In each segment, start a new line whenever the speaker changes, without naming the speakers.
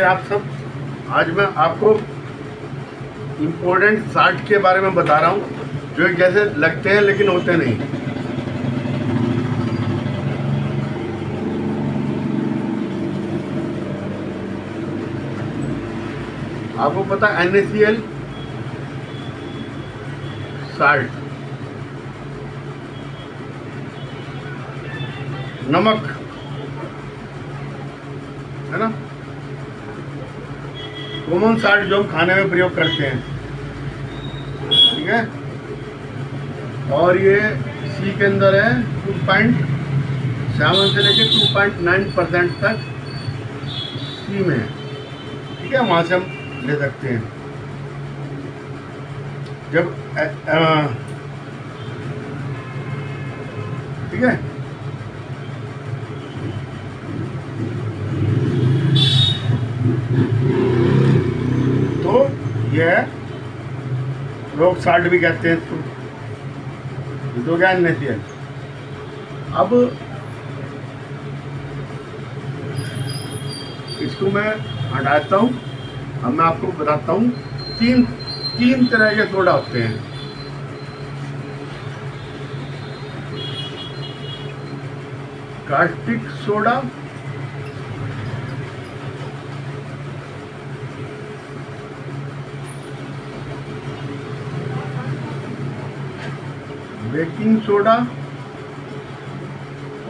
आप सब। आज मैं आपको इम्पोर्टेंट साल्ट के बारे में बता रहा हूँ जो जैसे लगते हैं लेकिन होते नहीं। आपको पता NaCl साल्ट, नमक है ना, कॉमन साल्ट जो हम खाने में प्रयोग करते हैं, ठीक है। और ये सी के अंदर है 2.7 से लेके 2.9% तक सी में है, ठीक है। वहाँ से हम ले सकते हैं। जब ठीक है, तो यह रॉक साल्ट भी कहते हैं इसको, तो क्या NaCl। अब इसको मैं हटाता हूँ। अब मैं आपको बताता हूँ तीन तरह के सोडा होते हैं। कास्टिक सोडा, बेकिंग सोडा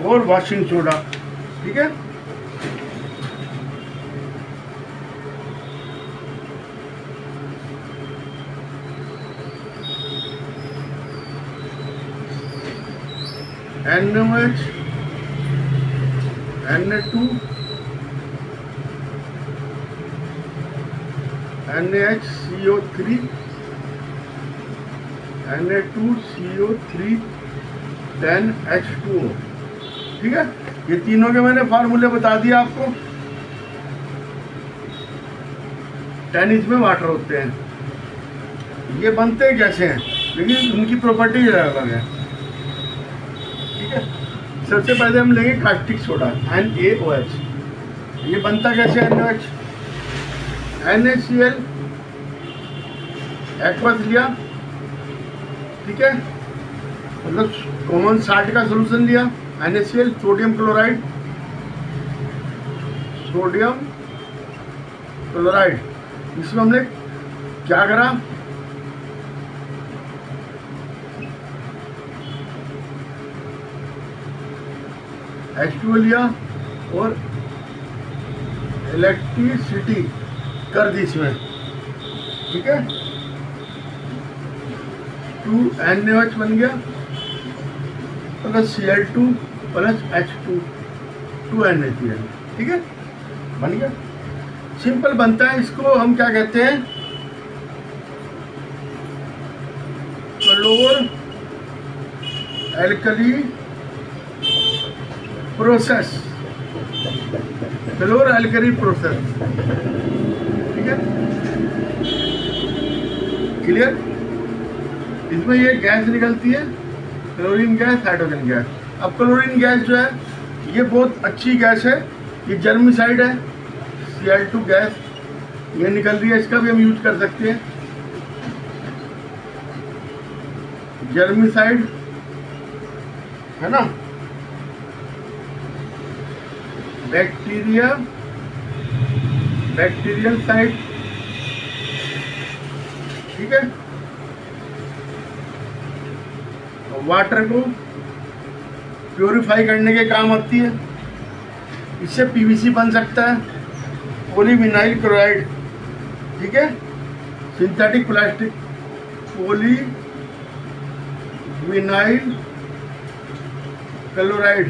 और वॉशिंग सोडा, ठीक है। NaOH, Na2, NaHCO3, Na2CO3, 10H2O, ठीक है। ये तीनों के मैंने फार्मूले बता दिए आपको। 10 इसमें वाटर होते हैं। ये बनते कैसे हैं, लेकिन उनकी प्रॉपर्टी अलग है, ठीक है। सबसे पहले हम लेंगे कास्टिक सोडा NaOH। ये बनता कैसे है NaOH? NaCl एक्वस लिया, ठीक है, मतलब कॉमन साल्ट का सोल्यूशन लिया। NaCl सोडियम क्लोराइड, इसमें हमने क्या करा, H2O लिया और इलेक्ट्रिसिटी कर दी इसमें, ठीक है। 2 NaOH बन गया plus Cl2 plus H2, 2 NaCl, ठीक है, बन गया। सिंपल बनता है। इसको हम क्या कहते हैं, क्लोर एल्कली प्रोसेस, क्लोर एल्कली प्रोसेस, ठीक है, क्लियर। इसमें ये गैस निकलती है, क्लोरीन गैस, हाइड्रोजन गैस। अब क्लोरीन गैस जो है ये बहुत अच्छी गैस है, ये जर्मिसाइड है। Cl2 गैस ये निकल रही है, इसका भी हम यूज कर सकते हैं। जर्मिसाइड है ना, बैक्टीरियल साइड, ठीक है। वाटर को प्योरीफाई करने के काम आती है। इससे PVC बन सकता है, पॉलीविनाइल क्लोराइड, ठीक है, synthetic plastic, polyvinyl chloride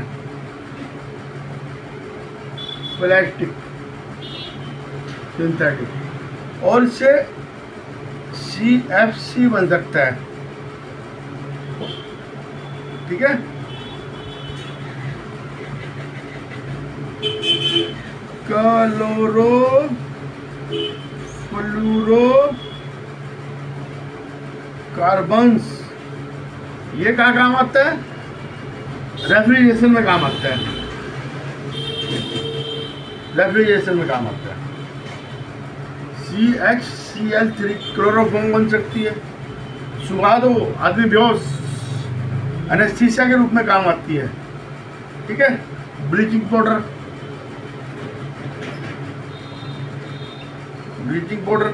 plastic synthetic, और इससे CFC बन सकता है, ठीक है। क्लोरो फ्लोरो कार्बन्स, ये क्या काम आता है, रेफ्रिजरेशन में काम आता है, रेफ्रिजरेशन में काम आता है। CHCl3 क्लोरोफॉर्म बन सकती है। सुबह दो आदमी बेहोश, एनेस्थीसिया के रूप में काम आती है। ठीक है। Bleaching powder, bleaching powder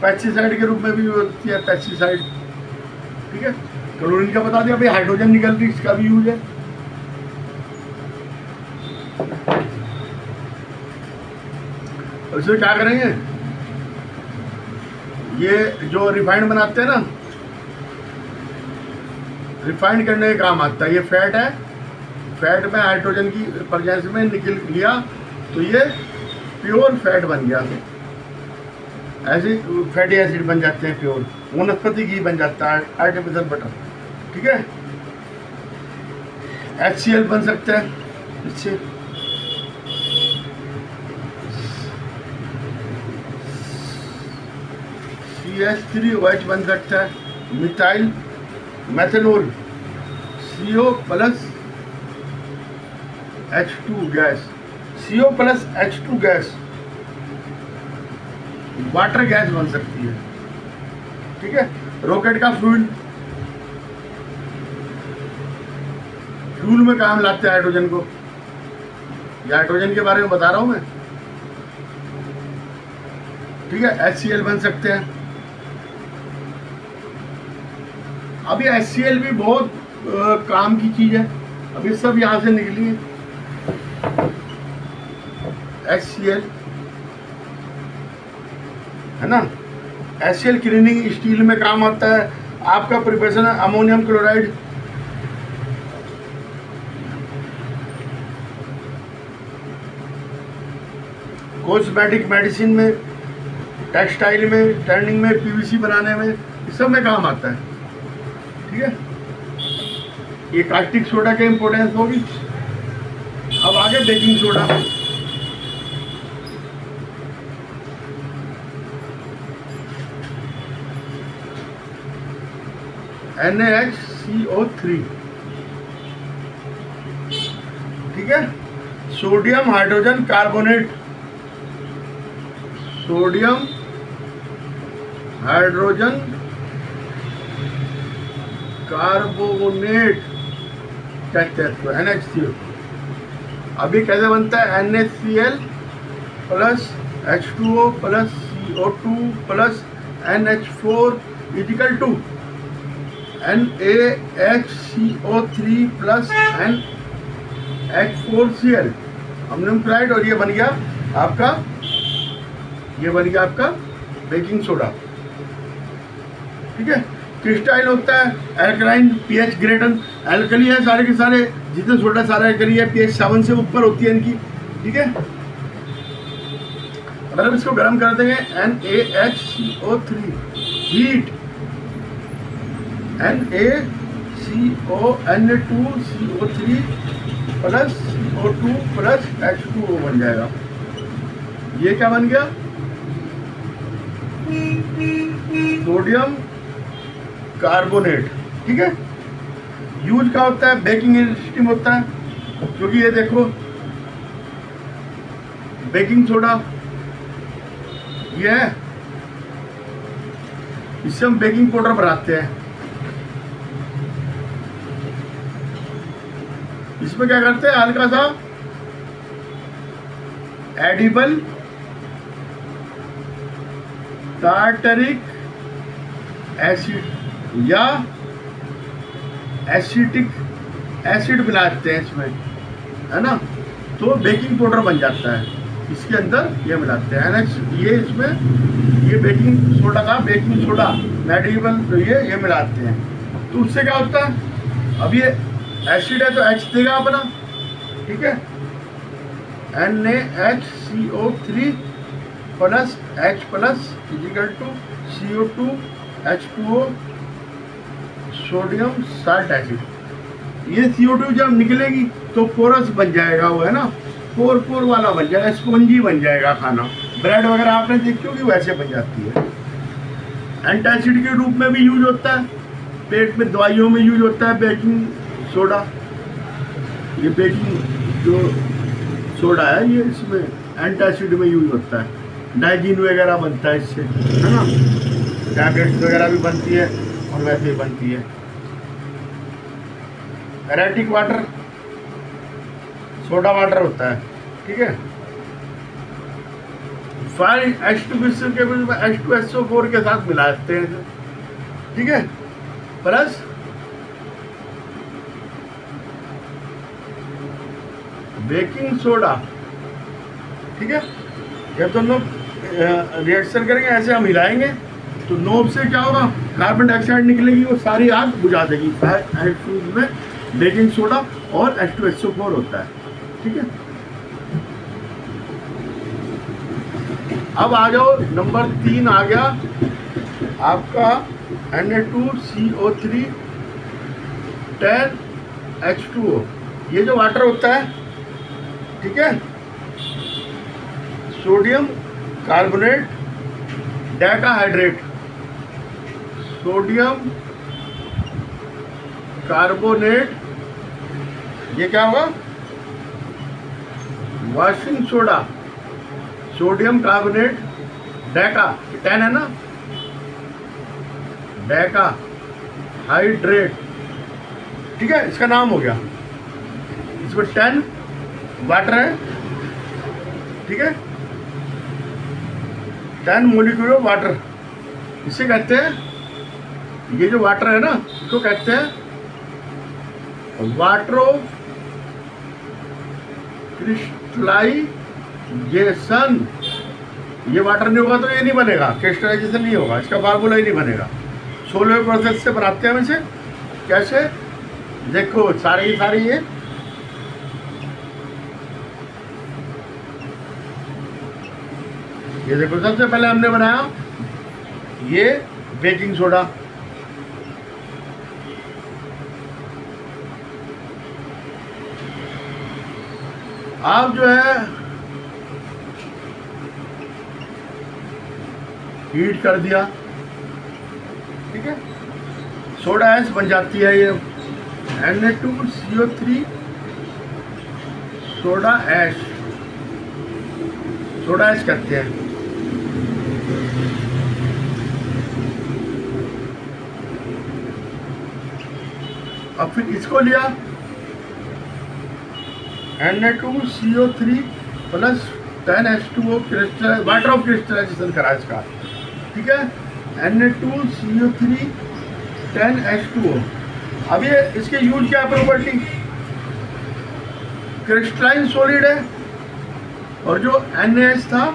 pesticide के रूप में भी होती है, पेस्टिसाइड। ठीक है। क्लोरीन का बता दिया भाई, हाइड्रोजन निकल रही, इसका भी यूज है। इसमें क्या करेंगे, ये जो रिफाइंड बनाते हैं ना, रिफाइंड करने का काम आता है। ये फैट है, फैट में हाइड्रोजन की प्रेजेंस में निकल लिया तो ये प्योर फैट बन गया। ऐसे फैटी एसिड बन जाते हैं, प्योर वनस्पति घी बन जाता है, आर्टिफिशियल बटर। ठीक है। HCl बन सकता है इससे। CH3OH बन सकता है, methyl methanol, CO plus H2 gas, CO plus H2 gas water gas बन सकती है। ठीक है। रॉकेट का फ्यूल, फ्यूल में काम लाते हैं हाइड्रोजन को। ये हाइड्रोजन के बारे में बता रहा हूं मैं। ठीक है। HCl बन सकते हैं। अभी HCl भी बहुत काम की चीज है। अभी सब यहां से निकली है। HCl है ना। HCl क्लीनिंग स्टील में काम आता है। आपका प्रिपरेशन है अमोनियम क्लोराइड, कॉस्मेटिक मेडिसिन में, टेक्सटाइल में, टर्निंग में, PVC बनाने में, इस सब में काम आता है। ठीक है। ये कास्टिक सोडा की इंपॉर्टेंस होगी। अब आगे बेकिंग सोडा। NaHCO3। ठीक है। Sodium hydrogen carbonate, sodium hydrogen carbonate कहते हैं इसको, NaHCO। अभी कैसे बनता है, NaCl plus H2O plus CO2 plus NH4 equal to NaHCO3 plus NH4Cl ammonium chloride, और ये बन गया आपका, ये बन गया आपका बेकिंग सोडा। ठीक है। क्रिस्टाइल होता है, एल्कलाइन, pH ग्रेटर, एल्कली है सारे के सारे, जितने सोडा सारा एल्कली है, pH 7 से ऊपर होती है इनकी। ठीक है। अगर इसको गर्म कर देंगे, NaHCO3 heat, NaCO2CO3 plus CO2 plus H2O बन जाएगा। ये क्या बन गया, सोडियम कार्बोनेट। ठीक है। यूज क्या होता है, बेकिंग इंडस्ट्री में होता है। क्योंकि ये देखो बेकिंग सोडा ये है, इससे हम बेकिंग पाउडर बनाते हैं। इसमें क्या करते हैं, हल्का सा एडिबल टार्टरिक एसिड या एसिटिक एसिड मिलाते हैं इसमें, है ना, तो बेकिंग पाउडर बन जाता है। इसके अंदर ये मिलाते हैं ये इसमें ये बेकिंग सोडा का बेकिंग सोडा एडिबल, तो ये मिलाते हैं। तो उससे क्या होता है, अब ये एसिड है तो H देगा अपना। ठीक है। NaHCO3 plus H plus equal to CO2 H2O sodium salt acid. ये CO2 जब निकलेगी तो पोरस बन जाएगा, वो है ना, पोर वाला बन जाएगा, स्पॉन्जी बन जाएगा खाना। ब्रेड वगैरह आपने देखी होगी वैसे बन जाती है। एंटासिड के रूप में भी यूज होता है, पेट में दवाइयों में यूज होता है बेकिंग सोडा। ये बेकिंग जो सोडा है ये इसमें एंटासिड में यूज होता है। डाइजीन वगैरह बनता है इससे, है ना, टैबलेट्स वगैरह भी बनती है और वैसे ही बनती है। एरेटिक वाटर सोडा वाटर होता है, ठीक है। फाइन H2 के में H2SO4 के साथ मिलाते हैं, ठीक है, प्लस बेकिंग सोडा, ठीक है। ये तो लोग रिएक्शन करेंगे, ऐसे हम हिलाएंगे तो नोब से क्या होगा, कार्बन डाइऑक्साइड निकलेगी, वो सारी आग बुझा देगी। H2 में बेकिंग सोडा और H2SO4 होता है, ठीक है। अब आ जाओ, नंबर 3 आ गया आपका Na2CO3 10H2O। ये जो वाटर होता है, ठीक है, sodium carbonate decahydrate, sodium carbonate, ये क्या होगा, washing soda, sodium carbonate Deka, 10 है ना, डेका हाइड्रेट, ठीक है, इसका नाम हो गया। इसमें 10 वाटर है, ठीक है, 10 मोलिक्यूल ऑफ वाटर। इसे कहते हैं, ये जो वाटर है ना, इसको कहते हैं वाटर ऑफ क्रिस्टलाइजेशन। ये वाटर नहीं होगा तो ये नहीं बनेगा, क्रिस्टलाइजेशन नहीं होगा, इसका फार्मूला ही नहीं बनेगा। 16वें प्रोसेस से बनाते हैं हम इसे। कैसे, देखो सारी ये देखो, सबसे पहले हमने बनाया ये बेकिंग सोडा, आप जो है हीट कर दिया, ठीक है, सोडा ऐश बन जाती है ये Na2CO3 soda ash, soda ash कहते हैं। अब फिर इसको लिया Na2CO3 plus 10H2O, crystal water of crystallisation करा इसका, ठीक है, Na2CO3 10H2O। अब ये इसके यूज क्या प्रॉपर्टी, क्रिस्टलाइन सॉलिड है, और जो NaH था,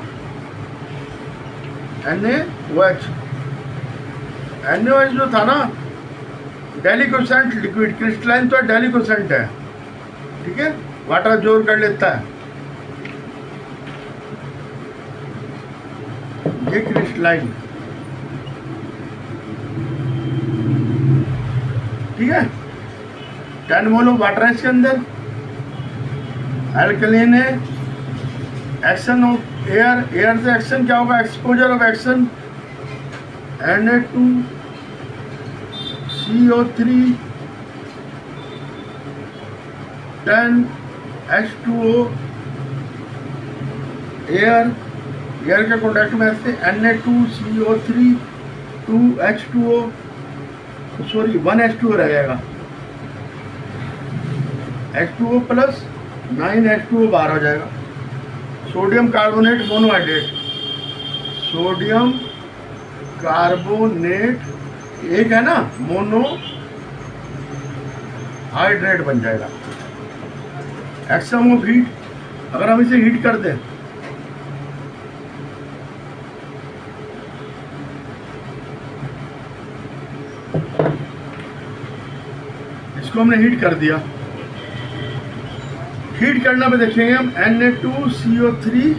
NaOH जो था ना, डेलिक्वेसेंट लिक्विड, क्रिस्टलाइन तो डेलिक्वेसेंट है, ठीक है, वाटर जोर कर लेता है, ये क्रिस्टलाइन, ठीक है। 10 मोल ऑफ वाटर है इसके अंदर, एल्कलीन है, एक्शन ऑफ एयर, एयर से एक्शन क्या होगा, exposure of action, Na2CO3 10H2O, air के कॉन्टैक्ट में ऐसे Na2CO3 2H2O, सॉरी 1H2O रह जाएगा, H2O प्लस 9H2O बाहर हो जाएगा। Sodium carbonate monohydrate, sodium carbonate एक है ना, मोनो हाइड्रेट बन जाएगा। एक्शन ऑफ हीट, अगर हम इसे हीट कर दें, इसको हमने हीट कर दिया, हीट करना पे देखेंगे हम Na2CO3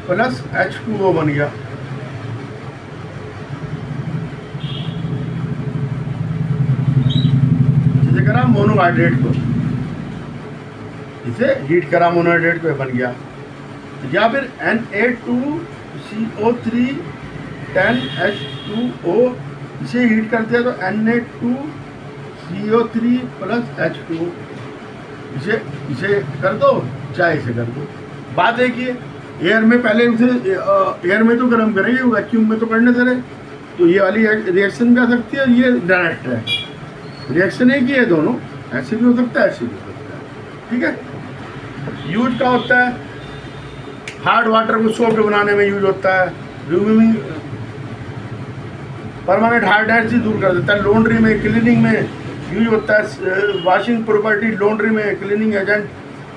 प्लस H2O बन गया, इसे करा मोनोहाइड्रेट को, इसे हीट करा मोनोहाइड्रेट को बन गया। या फिर Na2CO3 10H2O, इसे हीट करते हैं तो Na2CO3 प्लस H2O, इसे कर दो, चाहे इसे कर दो, बात एक ही है। एयर में पहले उसे एयर में तो गर्म करेंगे, वैक्यूम में तो करने दे रहे। तो ये वाली रिएक्शन भी आ सकती है, ये डायरेक्ट है। रिएक्शन एक ही है दोनों, ऐसे भी हो सकता है, ऐसे भी हो सकता है। ठीक है। यूज क्या होता है, हार्ड वाटर को सॉफ्ट बनाने में यूज होता है, रिमूविंग परमानेंट हार्डनेस से दूर कर देता है। लॉन्ड्री में, क्लीनिंग में यूज होता है। वॉशिंग प्रॉपर्टी लॉन्ड्री में क्लीनिंग एजेंट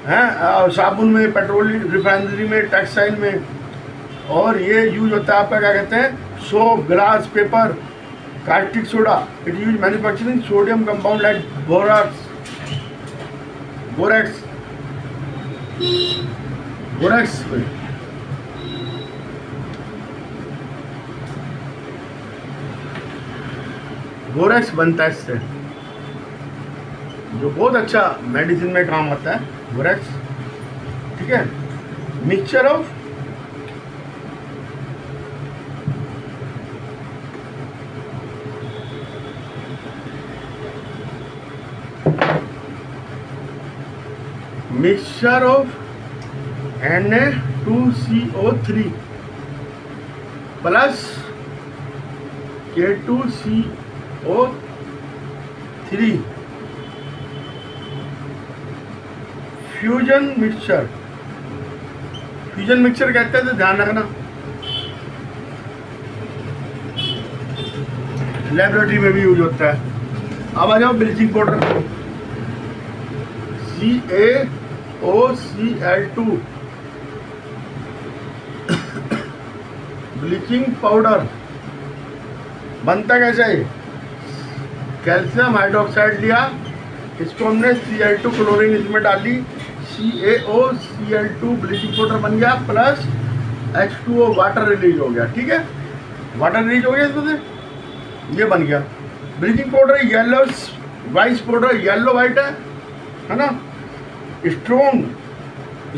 है, साबुन में, पेट्रोलियम रिफाइनरी में, टेक्सटाइल में। और ये यूज होता है आपका क्या कहते हैं, soap, glass, paper, caustic soda. It use manufacturing sodium compound like borax borax बनता है इससे, जो बहुत अच्छा मेडिसिन में काम आता है बोरेक्स। ठीक है। Mixture of Na2CO3 plus K2CO3 fusion mixture. Fusion mixture कहते हैं, तो ध्यान रखना, लेबोरेटरी में भी यूज होता है। अब आ जाओ bleaching powder, CaOCl2 bleaching powder बनता कैसे है, कैल्शियम हाइड्रोक्साइड लिया, इसको हमने Cl2 क्लोरीन इसमें डाली, CaOCl2 ब्लीचिंग पाउडर बन गया, प्लस H2O वाटर रिलीज हो गया। ठीक है, वाटर रिलीज हो गया इसमें से, ये बन गया bleaching powder. Yellow white powder, yellow white है ना। स्ट्रॉन्ग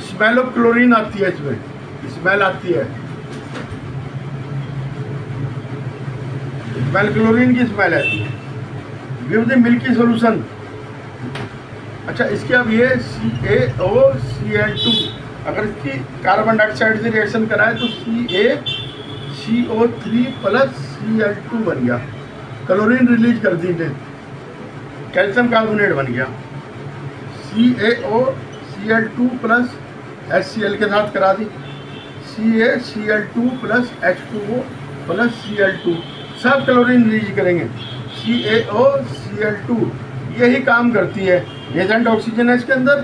स्मेल ऑफ क्लोरीन आती है, इसमें स्मेल आती है, स्मेल क्लोरीन की स्मेल है। Give the milky solution. अच्छा, इसके अब ये CaOCl2 अगर इसकी कार्बन डाइऑक्साइड से रिएक्शन कराए तो CaCO3 प्लस Cl2 बन गया, क्लोरीन रिलीज कर दी ने, कैल्शियम कार्बोनेट बन गया। CaOCl2 प्लस HCl के साथ करा दी, CaCl2 plus H2O plus Cl2, सब क्लोरीन रिलीज करेंगे। CaOCl2 यही काम करती है, एजेंट ऑक्सीजन है इसके अंदर।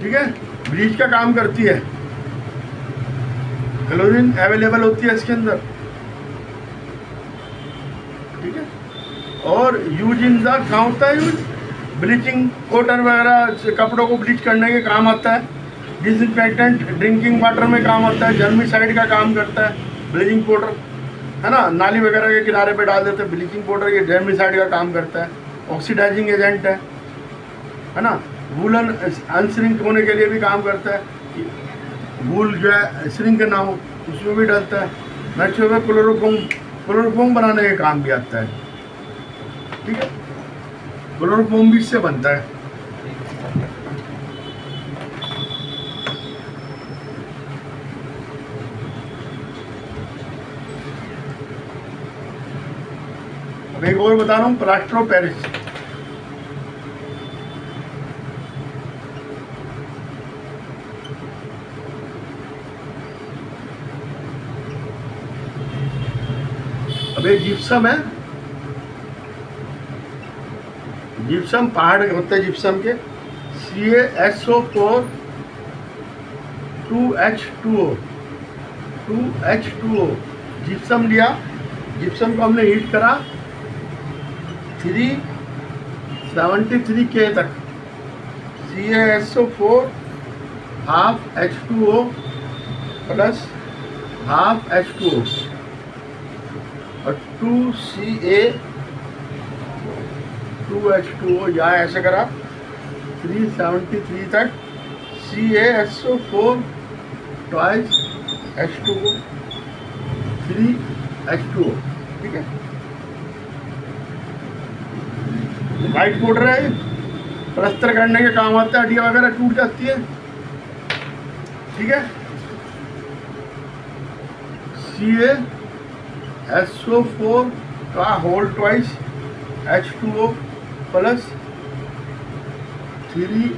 ठीक है, ब्लीच का काम करती है, क्लोरीन अवेलेबल होती है इसके अंदर। ठीक है, और यूज इन द कहाँ होता है यूज, ब्लीचिंग कॉटन वगैरह कपड़ों को ब्लीच करने के काम आता है। डिसइंफेक्टेंट ड्रिंकिंग वाटर में काम आता है, जर्मिसाइड का काम करता है ब्लीचिंग पाउडर, है ना। नाली वगैरह के किनारे पे डाल देते हैं ब्लीचिंग पाउडर, ये जर्मिसाइड का काम करता है, ऑक्सीडाइजिंग एजेंट है ना। वूलन अनश्रिंक होने के लिए भी काम करता है, वूल जो है श्रिंक ना हो उसमें भी डलता है। नेचुरल क्लोरोफॉर्म बनाने के काम भी आता है। ठीक है, क्लोरोफॉर्म भी इससे बनता है। अब एक और बता रहा हूँ, प्लास्टर ऑफ पेरिस। अब एक जिप्सम है, जिप्सम पहाड़ होते हैं जिप्सम के, CaSO4 2H2O जिप्सम लिया, जिप्सम को हमने हीट करा 373 K तक, CaSO4 half H2O plus half H2O और 2H2O, यहाँ ऐसे करा 373 तक, CaSO4 ट्वाइस H2O 3H2O। ठीक है, वाइट पाउडर है, प्लास्टर करने के काम आता है, हड्डियाँ वगैरह टूट जाती है। ठीक है, CaSO4 का होल ट्वाइस H2O प्लस 3,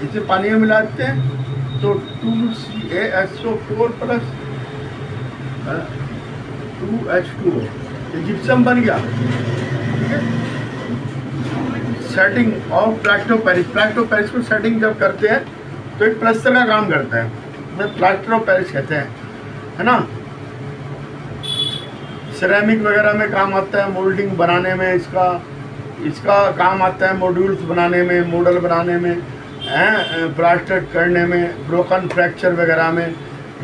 इसे पानी में मिलाते हैं तो 2CaSO4 प्लस 2H2O, ये जिप्सम बन गया। ठीक है, सेटिंग और प्लास्टर ऑफ पेरिस को सेटिंग जब करते हैं तो एक प्लास्टर का काम करता है, मैं प्लास्टर ऑफ पेरिस कहते हैं, है ना। सिरेमिक वगैरह में काम आता है, मोल्डिंग बनाने में इसका काम आता है, मॉड्यूल्स बनाने में, मॉडल बनाने में, प्लास्टर करने में, ब्रोकन फ्रैक्चर वगैरह में,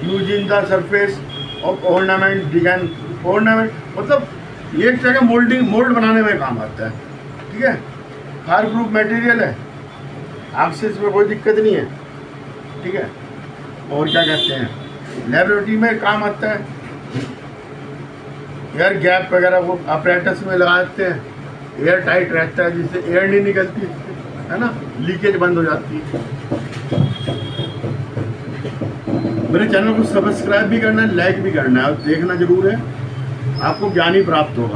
use in the surface of ornament design. Ornament मतलब ये एक तरह का मोल्ड बनाने में काम आता है। ठीक है, फायर प्रूफ मटेरियल है, आग से इसमें कोई दिक्कत नहीं है। ठीक है, और क्या कहते हैं, लेबोरेटरी में काम आता है, एयर गैप वगैरह वो अपरेटस में लगाते हैं, एयर टाइट रहता है जिससे एयर नहीं निकलती, है ना, लीकेज बंद हो जाती है। मेरे चैनल को सब्सक्राइब भी करना है, लाइक भी करना है और देखना जरूर है, आपको ज्ञान ही प्राप्त होगा।